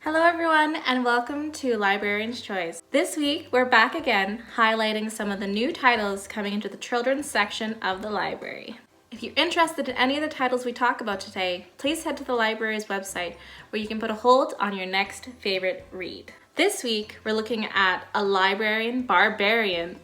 Hello everyone and welcome to Librarian's Choice. This week we're back again highlighting some of the new titles coming into the children's section of the library. If you're interested in any of the titles we talk about today, please head to the library's website where you can put a hold on your next favorite read. This week we're looking at a Librarian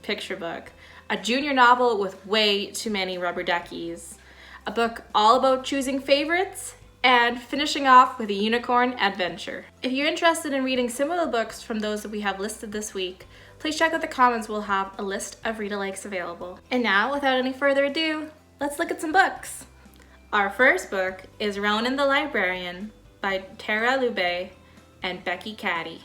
picture book, a junior novel with way too many rubber duckies, a book all about choosing favorites, and finishing off with a unicorn adventure. If you're interested in reading similar books from those that we have listed this week, please check out the comments. We'll have a list of read-alikes available. And now, without any further ado, let's look at some books. Our first book is Ronan the Librarian by Tara Lube and Becky Caddy.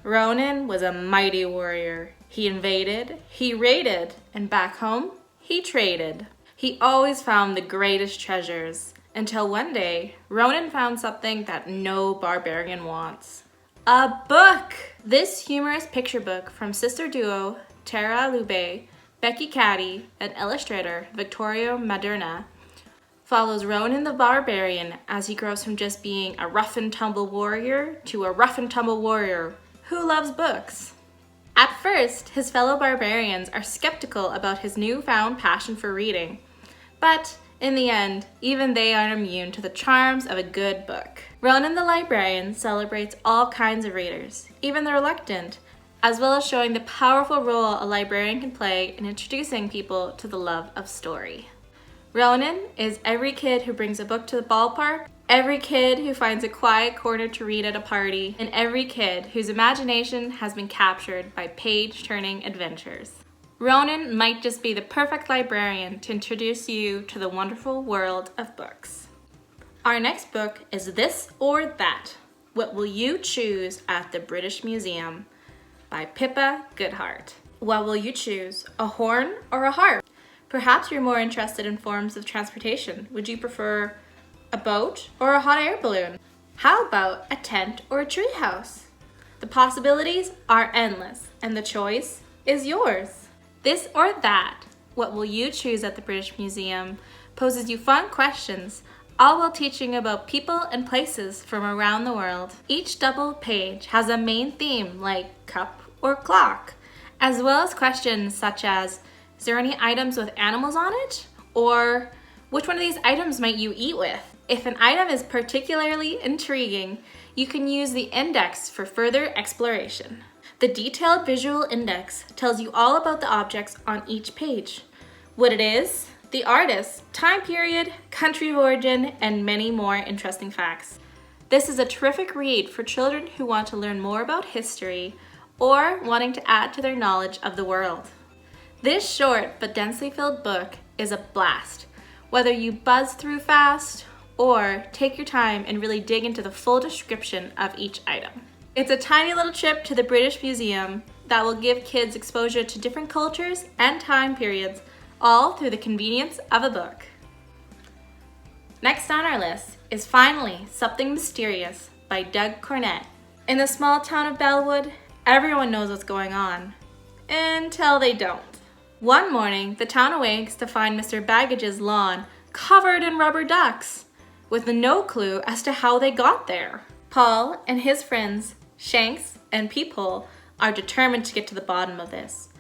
Ronan was a mighty warrior. He invaded, he raided, and back home, he traded. He always found the greatest treasures, until one day, Ronan found something that no barbarian wants. A book! This humorous picture book from sister duo Tara Lube, Becky Caddy, and illustrator Victoria Maderna follows Ronan the Barbarian as he grows from just being a rough and tumble warrior to a rough and tumble warrior who loves books. At first, his fellow barbarians are skeptical about his newfound passion for reading, but in the end, even they aren't immune to the charms of a good book. Ronan the Librarian celebrates all kinds of readers, even the reluctant, as well as showing the powerful role a librarian can play in introducing people to the love of story. Ronan is every kid who brings a book to the ballpark, every kid who finds a quiet corner to read at a party, and every kid whose imagination has been captured by page-turning adventures. Ronan might just be the perfect librarian to introduce you to the wonderful world of books. Our next book is This or That: What Will You Choose at the British Museum by Pippa Goodhart. What will you choose, a horn or a harp? Perhaps you're more interested in forms of transportation. Would you prefer a boat or a hot air balloon? How about a tent or a treehouse? The possibilities are endless, and the choice is yours. This or That: What Will You Choose at the British Museum poses you fun questions, all while teaching about people and places from around the world. Each double page has a main theme like cup or clock, as well as questions such as, is there any items with animals on it? Or which one of these items might you eat with? If an item is particularly intriguing, you can use the index for further exploration. The detailed visual index tells you all about the objects on each page, what it is, the artist, time period, country of origin, and many more interesting facts. This is a terrific read for children who want to learn more about history or wanting to add to their knowledge of the world. This short but densely filled book is a blast, whether you buzz through fast or take your time and really dig into the full description of each item. It's a tiny little trip to the British Museum that will give kids exposure to different cultures and time periods, all through the convenience of a book. Next on our list is finally Something Mysterious by Doug Cornett. In the small town of Bellwood, everyone knows what's going on, until they don't. One morning, the town awakes to find Mr. Baggage's lawn covered in rubber ducks, with no clue as to how they got there. Paul and his friends, Shanks and Peephole, are determined to get to the bottom of this,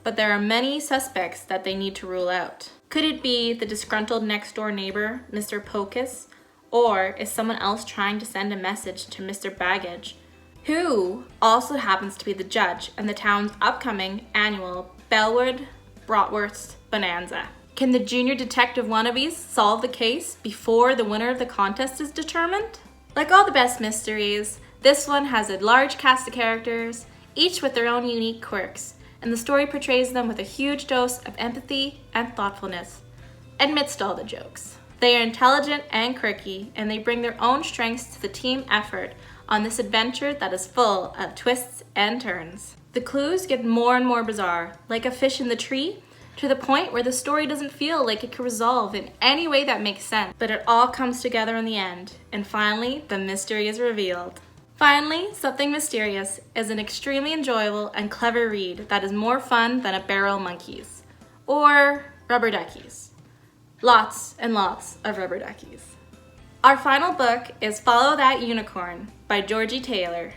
but there are many suspects that they need to rule out. Could it be the disgruntled next-door neighbor, Mr. Pocus, or is someone else trying to send a message to Mr. Baggage, who also happens to be the judge in the town's upcoming annual Bellwood Bratwurst Bonanza? Can the junior detective wannabes solve the case before the winner of the contest is determined? Like all the best mysteries, this one has a large cast of characters, each with their own unique quirks, and the story portrays them with a huge dose of empathy and thoughtfulness, amidst all the jokes. They are intelligent and quirky, and they bring their own strengths to the team effort on this adventure that is full of twists and turns. The clues get more and more bizarre, like a fish in the tree, to the point where the story doesn't feel like it can resolve in any way that makes sense, but it all comes together in the end, and finally, the mystery is revealed. Finally, Something Mysterious is an extremely enjoyable and clever read that is more fun than a barrel monkeys, or rubber duckies. Lots and lots of rubber duckies. Our final book is Follow That Unicorn by Georgie Taylor.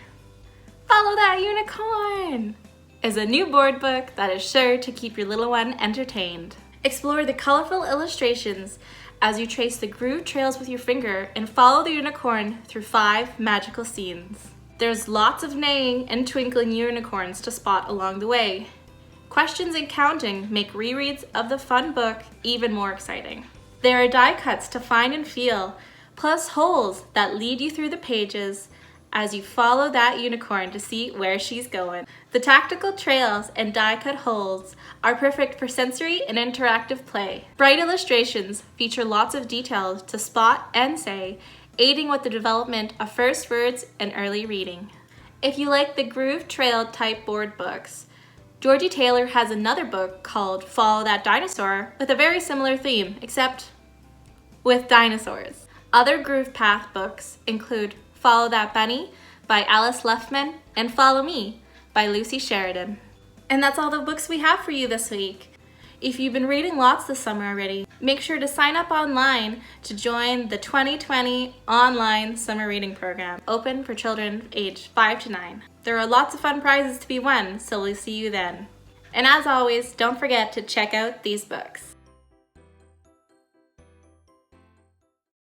Follow That Unicorn is a new board book that is sure to keep your little one entertained. Explore the colorful illustrations as you trace the grooved trails with your finger and follow the unicorn through 5 magical scenes. There's lots of neighing and twinkling unicorns to spot along the way. Questions and counting make rereads of the fun book even more exciting. There are die cuts to find and feel, plus holes that lead you through the pages as you follow that unicorn to see where she's going. The tactical trails and die-cut holes are perfect for sensory and interactive play. Bright illustrations feature lots of details to spot and say, aiding with the development of first words and early reading. If you like the groove trail type board books, Georgie Taylor has another book called Follow That Dinosaur with a very similar theme, except with dinosaurs. Other groove path books include Follow That Bunny by Alice Lefman and Follow Me by Lucy Sheridan. And that's all the books we have for you this week. If you've been reading lots this summer already, make sure to sign up online to join the 2020 online summer reading program, open for children aged 5 to 9. There are lots of fun prizes to be won, so we'll see you then. And as always, don't forget to check out these books.